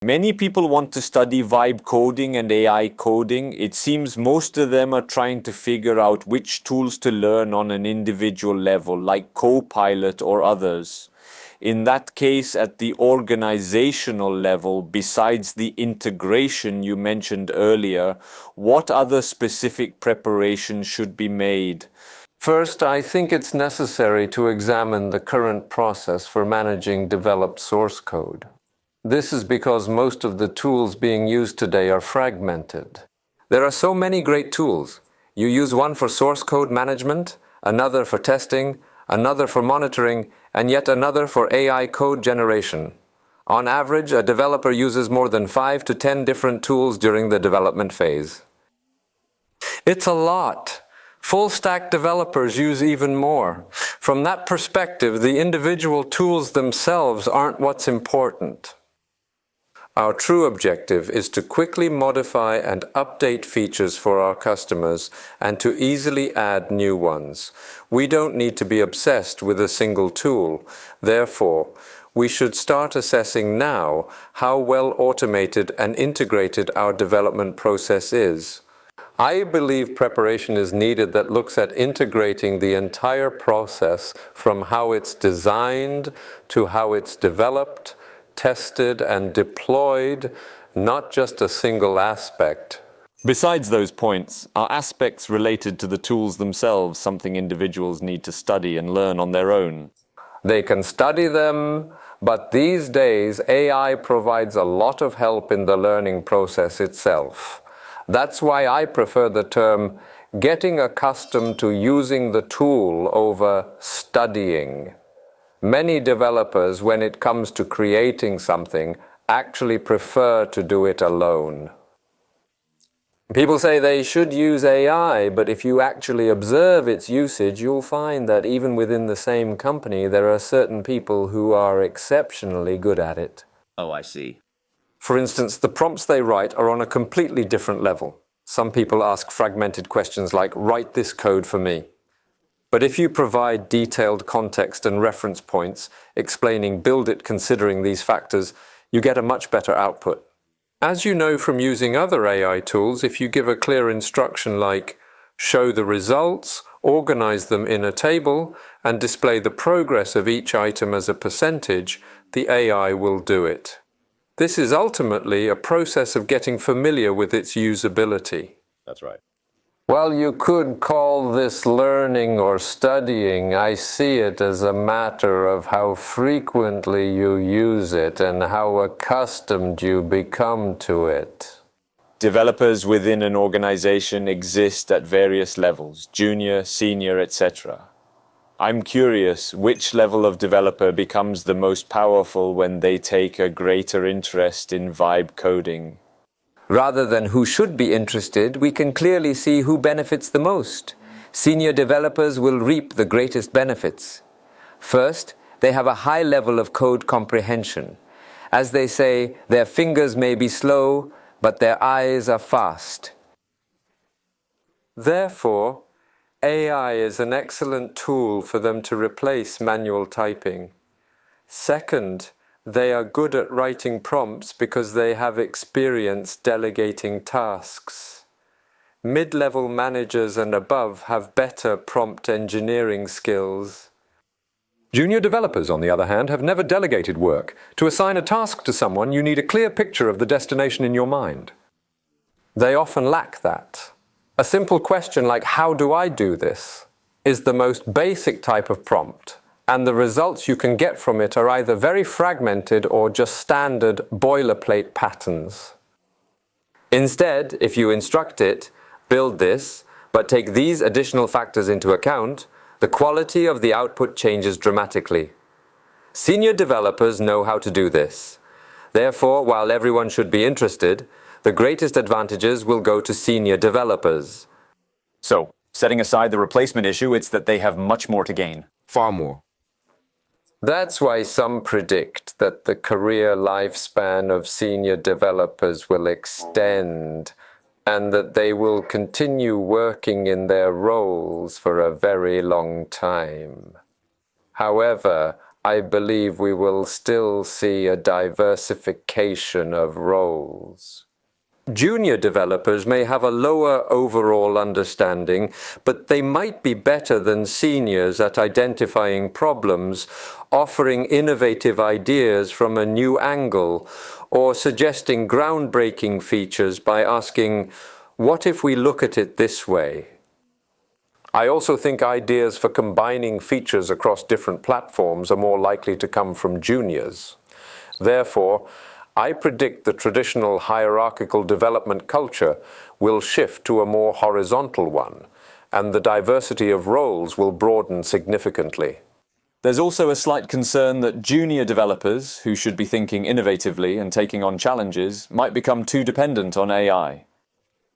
Many people want to study vibe coding and AI coding. It seems most of them are trying to figure out which tools to learn on an individual level, like Copilot or others. In that case, at the organizational level, besides the integration you mentioned earlier, what other specific preparations should be made? First, I think it's necessary to examine the current process for managing developed source code. This is because most of the tools being used today are fragmented. There are so many great tools. You use one for source code management, another for testing, another for monitoring, and yet another for AI code generation. On average, a developer uses more than 5 to 10 different tools during the development phase. It's a lot. Full-stack developers use even more. From that perspective, the individual tools themselves aren't what's important. Our true objective is to quickly modify and update features for our customers and to easily add new ones. We don't need to be obsessed with a single tool. Therefore, we should start assessing now how well automated and integrated our development process is. I believe preparation is needed that looks at integrating the entire process from how it's designed to how it's developed, tested and deployed, not just a single aspect. Besides those points, are aspects related to the tools themselves something individuals need to study and learn on their own? They can study them, but these days AI provides a lot of help in the learning process itself. That's why I prefer the term getting accustomed to using the tool over studying. Many developers, when it comes to creating something, actually prefer to do it alone. People say they should use AI, but if you actually observe its usage, you'll find that even within the same company, there are certain people who are exceptionally good at it. Oh, I see. For instance, the prompts they write are on a completely different level. Some people ask fragmented questions like, "Write this code for me." But if you provide detailed context and reference points explaining build it considering these factors, you get a much better output. As you know from using other AI tools, if you give a clear instruction like show the results, organize them in a table, and display the progress of each item as a percentage, the AI will do it. This is ultimately a process of getting familiar with its usability. That's right. Well, you could call this learning or studying. I see it as a matter of how frequently you use it and how accustomed you become to it. Developers within an organization exist at various levels, junior, senior, etc. I'm curious, which level of developer becomes the most powerful when they take a greater interest in vibe coding? Rather than who should be interested, we can clearly see who benefits the most. Senior developers will reap the greatest benefits. First, they have a high level of code comprehension. As they say, their fingers may be slow, but their eyes are fast. Therefore, AI is an excellent tool for them to replace manual typing. Second, they are good at writing prompts because they have experience delegating tasks. Mid-level managers and above have better prompt engineering skills. Junior developers, on the other hand, have never delegated work. To assign a task to someone, you need a clear picture of the destination in your mind. They often lack that. A simple question like, "How do I do this?" is the most basic type of prompt, and the results you can get from it are either very fragmented or just standard boilerplate patterns. Instead, if you instruct it, build this, but take these additional factors into account, the quality of the output changes dramatically. Senior developers know how to do this. Therefore, while everyone should be interested, the greatest advantages will go to senior developers. So, setting aside the replacement issue, it's that they have much more to gain. Far more. That's why some predict that the career lifespan of senior developers will extend and that they will continue working in their roles for a very long time. However, I believe we will still see a diversification of roles. Junior developers may have a lower overall understanding, but they might be better than seniors at identifying problems, offering innovative ideas from a new angle, or suggesting groundbreaking features by asking, "What if we look at it this way?" I also think ideas for combining features across different platforms are more likely to come from juniors. Therefore, I predict the traditional hierarchical development culture will shift to a more horizontal one, and the diversity of roles will broaden significantly. There's also a slight concern that junior developers, who should be thinking innovatively and taking on challenges, might become too dependent on AI.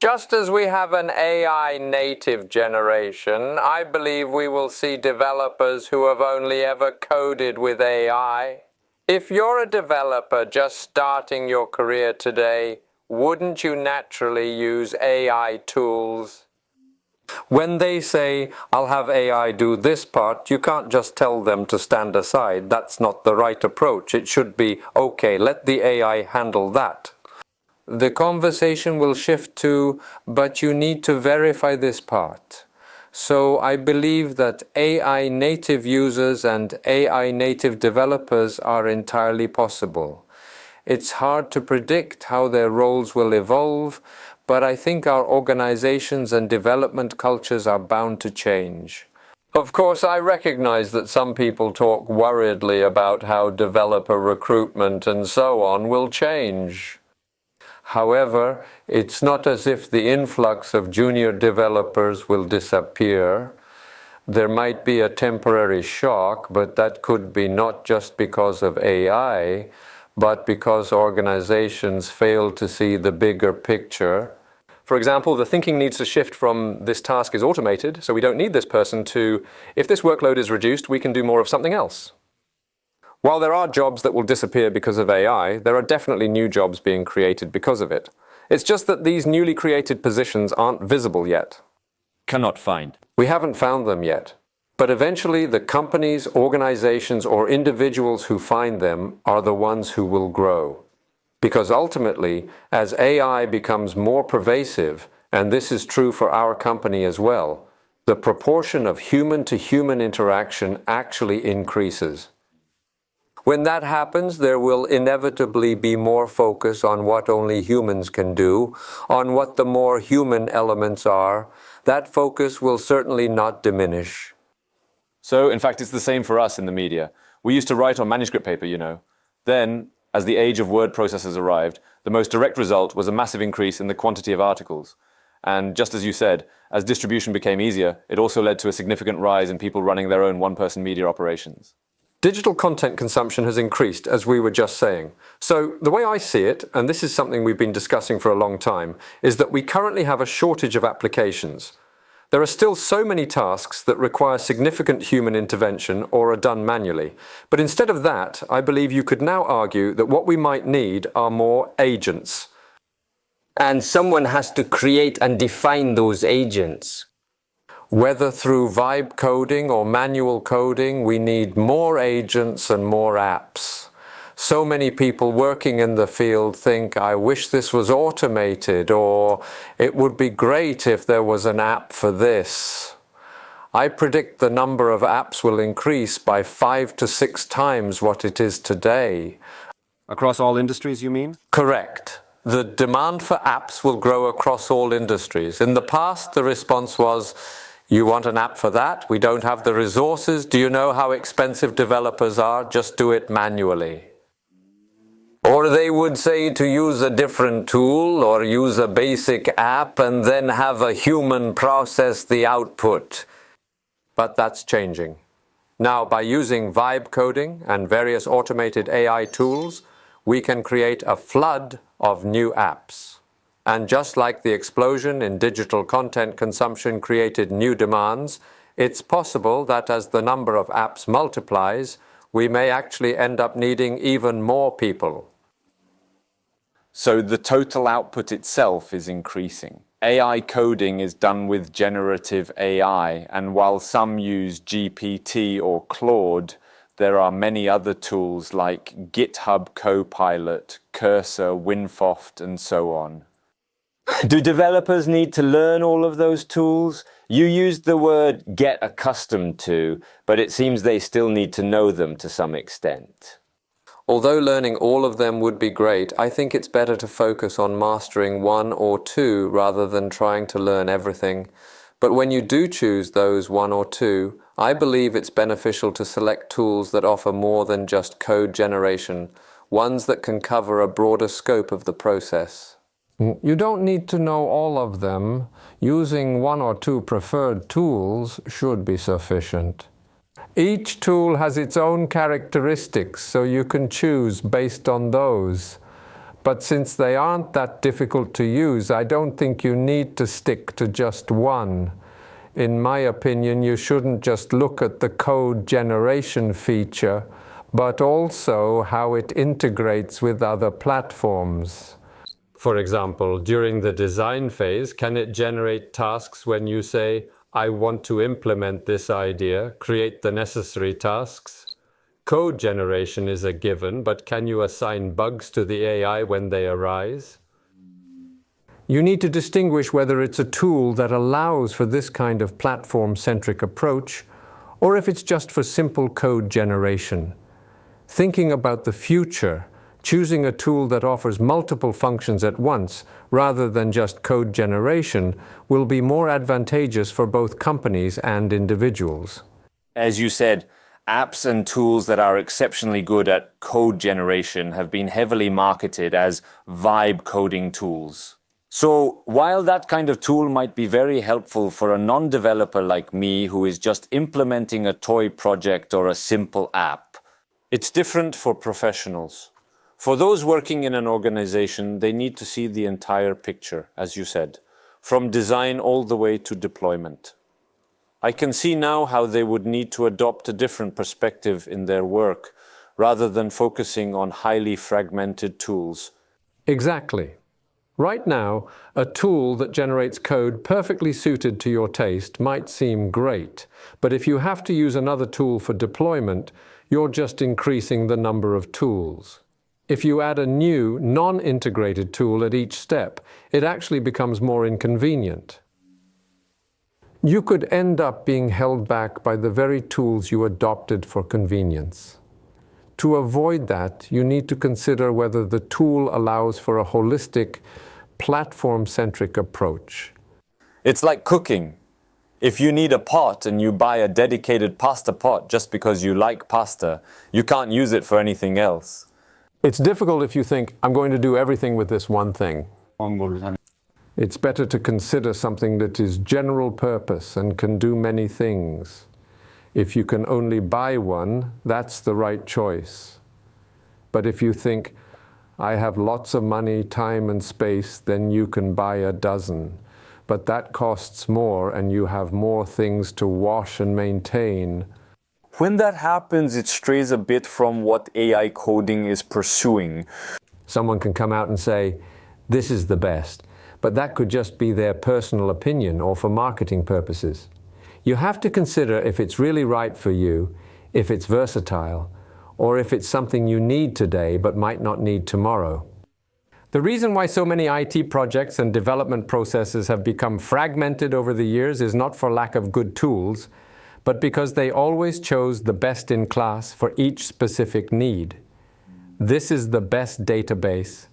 Just as we have an AI native generation, I believe we will see developers who have only ever coded with AI. If you're a developer just starting your career today, wouldn't you naturally use AI tools? When they say, "I'll have AI do this part," you can't just tell them to stand aside. That's not the right approach. It should be, "Okay, let the AI handle that." The conversation will shift to, "But you need to verify this part." So I believe that AI native users and AI native developers are entirely possible. It's hard to predict how their roles will evolve, but I think our organizations and development cultures are bound to change. Of course, I recognize that some people talk worriedly about how developer recruitment and so on will change. However, it's not as if the influx of junior developers will disappear. There might be a temporary shock, but that could be not just because of AI, but because organizations fail to see the bigger picture. For example, the thinking needs to shift from "this task is automated, so we don't need this person" to "if this workload is reduced, we can do more of something else." While there are jobs that will disappear because of AI, there are definitely new jobs being created because of it. It's just that these newly created positions aren't visible yet. Cannot find. We haven't found them yet. But eventually, the companies, organizations, or individuals who find them are the ones who will grow. Because ultimately, as AI becomes more pervasive, and this is true for our company as well, the proportion of human-to-human interaction actually increases. When that happens, there will inevitably be more focus on what only humans can do, on what the more human elements are. That focus will certainly not diminish. So, in fact, it's the same for us in the media. We used to write on manuscript paper, you know. Then, as the age of word processors arrived, the most direct result was a massive increase in the quantity of articles. And just as you said, as distribution became easier, it also led to a significant rise in people running their own one-person media operations. Digital content consumption has increased, as we were just saying. So the way I see it, and this is something we've been discussing for a long time, is that we currently have a shortage of applications. There are still so many tasks that require significant human intervention or are done manually. But instead of that, I believe you could now argue that what we might need are more agents. And someone has to create and define those agents. Whether through vibe coding or manual coding, we need more agents and more apps. So many people working in the field think, "I wish this was automated," or "it would be great if there was an app for this." I predict the number of apps will increase by 5 to 6 times what it is today. Across all industries, you mean? Correct. The demand for apps will grow across all industries. In the past, the response was, "You want an app for that? We don't have the resources. Do you know how expensive developers are? Just do it manually." Or they would say to use a different tool or use a basic app and then have a human process the output. But that's changing. Now, by using vibe coding and various automated AI tools, we can create a flood of new apps. And just like the explosion in digital content consumption created new demands, it's possible that as the number of apps multiplies, we may actually end up needing even more people. So the total output itself is increasing. AI coding is done with generative AI, and while some use GPT or Claude, there are many other tools like GitHub Copilot, Cursor, Winfoft, and so on. Do developers need to learn all of those tools? You used the word get accustomed to, but it seems they still need to know them to some extent. Although learning all of them would be great, I think it's better to focus on mastering one or two rather than trying to learn everything. But when you do choose those one or two, I believe it's beneficial to select tools that offer more than just code generation, ones that can cover a broader scope of the process. You don't need to know all of them. Using one or two preferred tools should be sufficient. Each tool has its own characteristics, so you can choose based on those. But since they aren't that difficult to use, I don't think you need to stick to just one. In my opinion, you shouldn't just look at the code generation feature, but also how it integrates with other platforms. For example, during the design phase, can it generate tasks when you say, I want to implement this idea, create the necessary tasks? Code generation is a given, but can you assign bugs to the AI when they arise? You need to distinguish whether it's a tool that allows for this kind of platform-centric approach, or if it's just for simple code generation. Thinking about the future, choosing a tool that offers multiple functions at once, rather than just code generation, will be more advantageous for both companies and individuals. As you said, apps and tools that are exceptionally good at code generation have been heavily marketed as vibe coding tools. So while that kind of tool might be very helpful for a non-developer like me who is just implementing a toy project or a simple app, it's different for professionals. For those working in an organization, they need to see the entire picture, as you said, from design all the way to deployment. I can see now how they would need to adopt a different perspective in their work, rather than focusing on highly fragmented tools. Exactly. Right now, a tool that generates code perfectly suited to your taste might seem great, but if you have to use another tool for deployment, you're just increasing the number of tools. If you add a new, non-integrated tool at each step, it actually becomes more inconvenient. You could end up being held back by the very tools you adopted for convenience. To avoid that, you need to consider whether the tool allows for a holistic, platform-centric approach. It's like cooking. If you need a pot and you buy a dedicated pasta pot just because you like pasta, you can't use it for anything else. It's difficult if you think, I'm going to do everything with this one thing. It's better to consider something that is general purpose and can do many things. If you can only buy one, that's the right choice. But if you think, I have lots of money, time and space, then you can buy a dozen. But that costs more and you have more things to wash and maintain. When that happens, it strays a bit from what AI coding is pursuing. Someone can come out and say, this is the best. But that could just be their personal opinion or for marketing purposes. You have to consider if it's really right for you, if it's versatile, or if it's something you need today but might not need tomorrow. The reason why so many IT projects and development processes have become fragmented over the years is not for lack of good tools, but because they always chose the best in class for each specific need. This is the best database,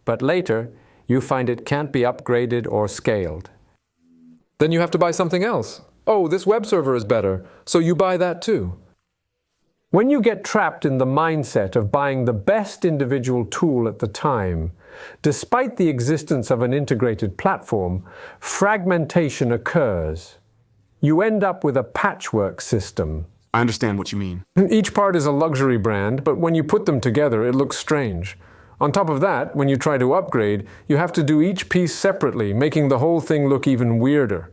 but later you find it can't be upgraded or scaled. Then you have to buy something else. Oh, this web server is better, so you buy that too. When you get trapped in the mindset of buying the best individual tool at the time, despite the existence of an integrated platform, fragmentation occurs. You end up with a patchwork system. I understand what you mean. Each part is a luxury brand, but when you put them together, it looks strange. On top of that, when you try to upgrade, you have to do each piece separately, making the whole thing look even weirder.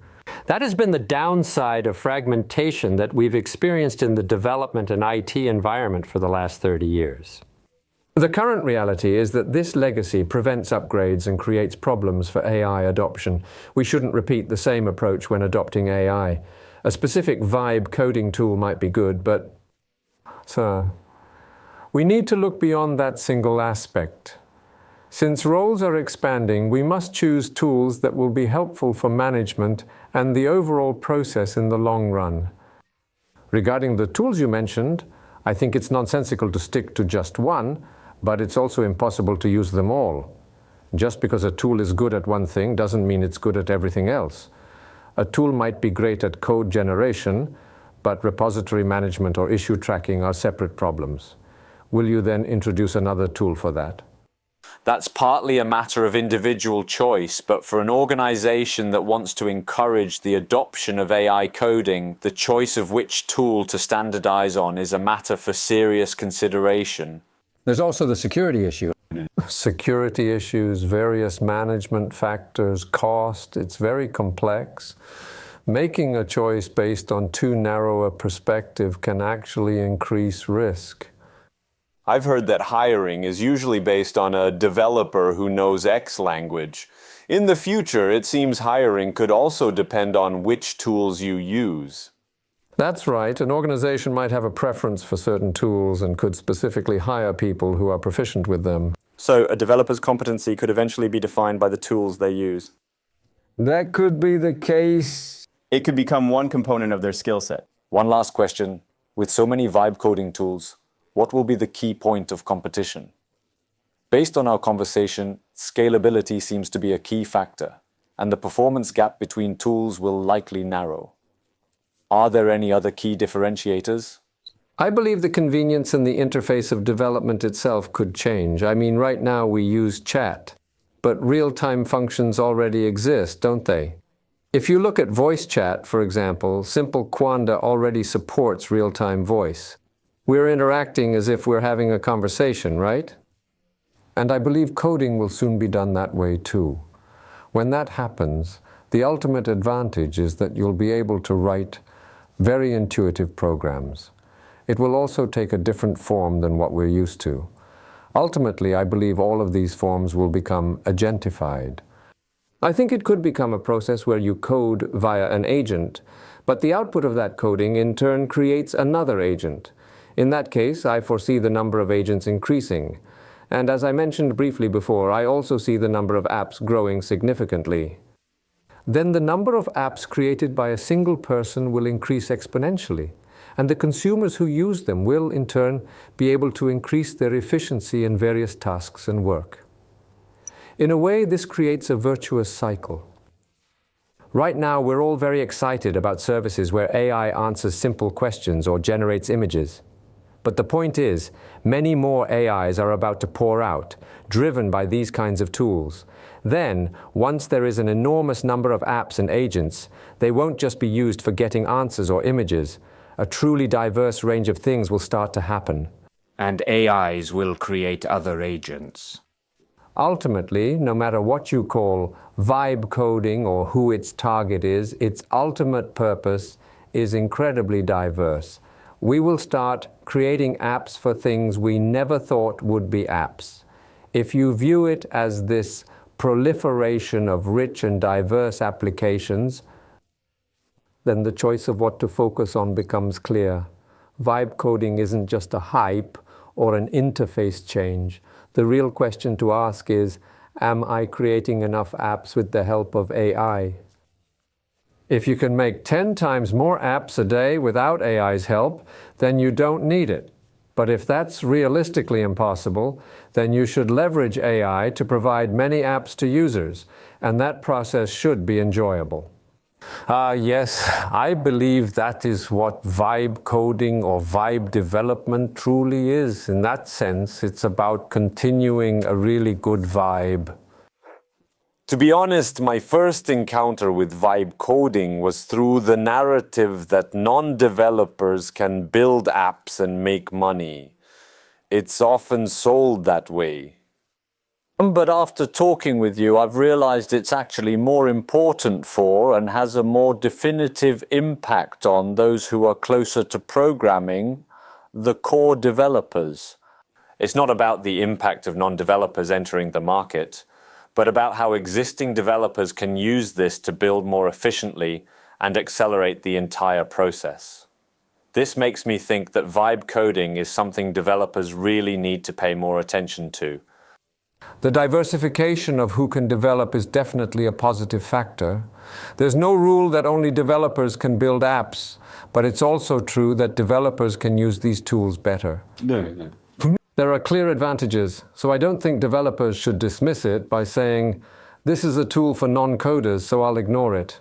That has been the downside of fragmentation that we've experienced in the development and IT environment for the last 30 years. The current reality is that this legacy prevents upgrades and creates problems for AI adoption. We shouldn't repeat the same approach when adopting AI. A specific vibe coding tool might be good, but So, we need to look beyond that single aspect. Since roles are expanding, we must choose tools that will be helpful for management and the overall process in the long run. Regarding the tools you mentioned, I think it's nonsensical to stick to just one, but it's also impossible to use them all. Just because a tool is good at one thing doesn't mean it's good at everything else. A tool might be great at code generation, but repository management or issue tracking are separate problems. Will you then introduce another tool for that? That's partly a matter of individual choice, but for an organization that wants to encourage the adoption of AI coding, the choice of which tool to standardize on is a matter for serious consideration. There's also the security issue. Security issues, various management factors, cost, it's very complex. Making a choice based on too narrow a perspective can actually increase risk. I've heard that hiring is usually based on a developer who knows X language. In the future, it seems hiring could also depend on which tools you use. That's right. An organization might have a preference for certain tools and could specifically hire people who are proficient with them. So a developer's competency could eventually be defined by the tools they use. That could be the case. It could become one component of their skill set. One last question. With so many vibe coding tools, what will be the key point of competition? Based on our conversation, scalability seems to be a key factor, and the performance gap between tools will likely narrow. Are there any other key differentiators? I believe the convenience and the interface of development itself could change. I mean, right now we use chat, but real-time functions already exist, don't they? If you look at voice chat, for example, Simple Quanda already supports real-time voice. We're interacting as if we're having a conversation, right? And I believe coding will soon be done that way too. When that happens, the ultimate advantage is that you'll be able to write very intuitive programs. It will also take a different form than what we're used to. Ultimately, I believe all of these forms will become agentified. I think it could become a process where you code via an agent, but the output of that coding in turn creates another agent. In that case, I foresee the number of agents increasing. And as I mentioned briefly before, I also see the number of apps growing significantly. Then the number of apps created by a single person will increase exponentially, and the consumers who use them will, in turn, be able to increase their efficiency in various tasks and work. In a way, this creates a virtuous cycle. Right now, we're all very excited about services where AI answers simple questions or generates images. But the point is, many more AIs are about to pour out, driven by these kinds of tools. Then, once there is an enormous number of apps and agents, they won't just be used for getting answers or images. A truly diverse range of things will start to happen. And AIs will create other agents. Ultimately, no matter what you call vibe coding or who its target is, its ultimate purpose is incredibly diverse. We will start creating apps for things we never thought would be apps. If you view it as this proliferation of rich and diverse applications, then the choice of what to focus on becomes clear. Vibe coding isn't just a hype or an interface change. The real question to ask is, am I creating enough apps with the help of AI? If you can make 10 times more apps a day without AI's help, then you don't need it. But if that's realistically impossible, then you should leverage AI to provide many apps to users, and that process should be enjoyable. Yes, I believe that is what vibe coding or vibe development truly is. In that sense, it's about continuing a really good vibe. To be honest, my first encounter with vibe coding was through the narrative that non-developers can build apps and make money. It's often sold that way. But after talking with you, I've realized it's actually more important for and has a more definitive impact on those who are closer to programming, the core developers. It's not about the impact of non-developers entering the market, but about how existing developers can use this to build more efficiently and accelerate the entire process. This makes me think that vibe coding is something developers really need to pay more attention to. The diversification of who can develop is definitely a positive factor. There's no rule that only developers can build apps, but it's also true that developers can use these tools better. There are clear advantages, so I don't think developers should dismiss it by saying, this is a tool for non-coders, so I'll ignore it.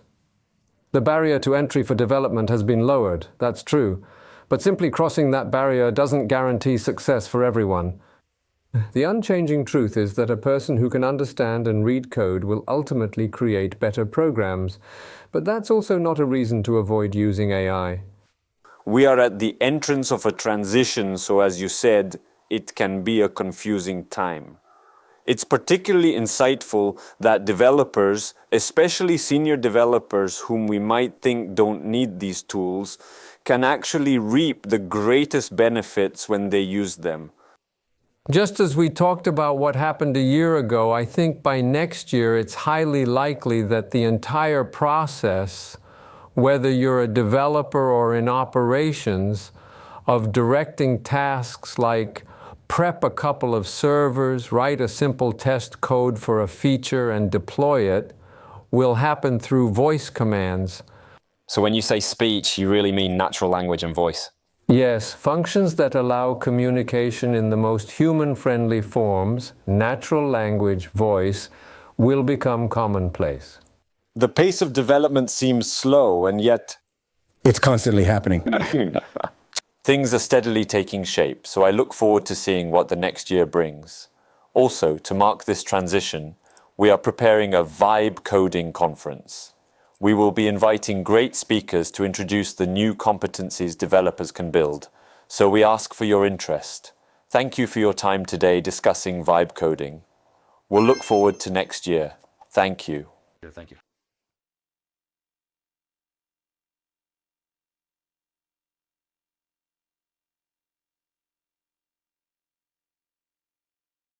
The barrier to entry for development has been lowered, that's true, but simply crossing that barrier doesn't guarantee success for everyone. The unchanging truth is that a person who can understand and read code will ultimately create better programs, but that's also not a reason to avoid using AI. We are at the entrance of a transition, so as you said, it can be a confusing time. It's particularly insightful that developers, especially senior developers whom we might think don't need these tools, can actually reap the greatest benefits when they use them. Just as we talked about what happened a year ago, I think by next year it's highly likely that the entire process, whether you're a developer or in operations, of directing tasks like prep a couple of servers, write a simple test code for a feature and deploy it, will happen through voice commands. So when you say speech, you really mean natural language and voice? Yes, functions that allow communication in the most human-friendly forms, natural language, voice, will become commonplace. The pace of development seems slow, and yet It's constantly happening. Things are steadily taking shape, so I look forward to seeing what the next year brings. Also, to mark this transition, we are preparing a Vibe Coding conference. We will be inviting great speakers to introduce the new competencies developers can build, so we ask for your interest. Thank you for your time today discussing Vibe Coding. We'll look forward to next year. Thank you. Thank you.